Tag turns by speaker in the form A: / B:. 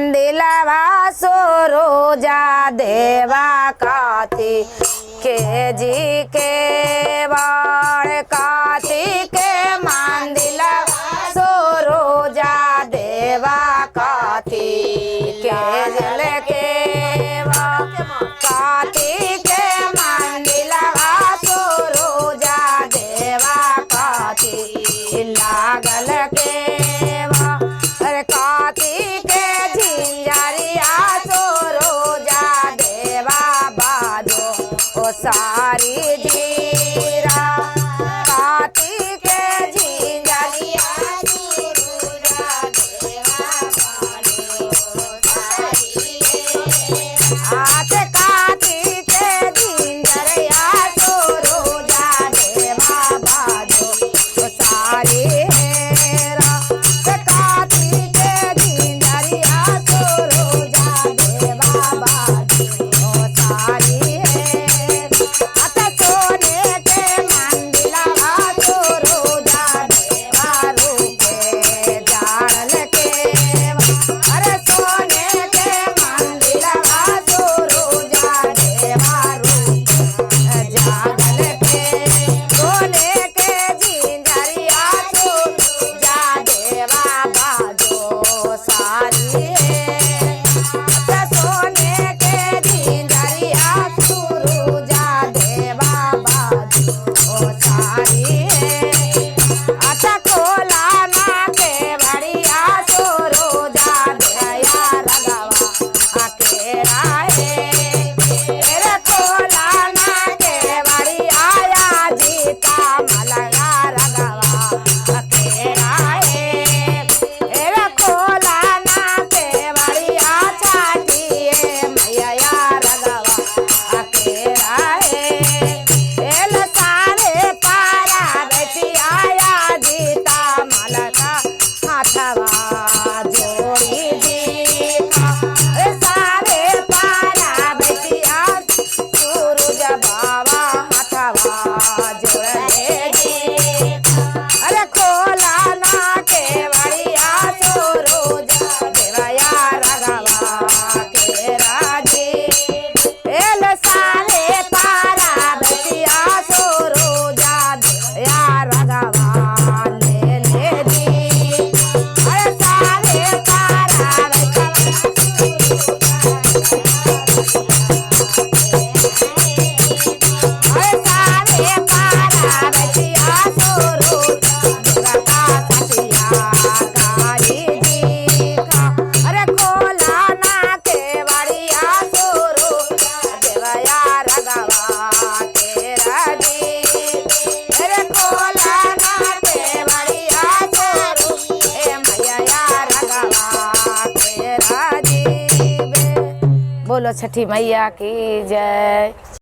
A: मंदिलवा सुरुजा देवा काती के जी के बाण काती के मंदिलवा सुरुजा देवा काती के जल के काती के मंदिलवा सुरुजा देवा काती लागल के काती के झिंझरिया सुरुजा देवा बाजो ओ सारी जीरा काती के झिंझरिया सुरुजा देवा बाजो ओ सारी आज काती के झिंझरिया सुरुजा देवा बाजो ओ सारी बोलो छठी मैया की जय।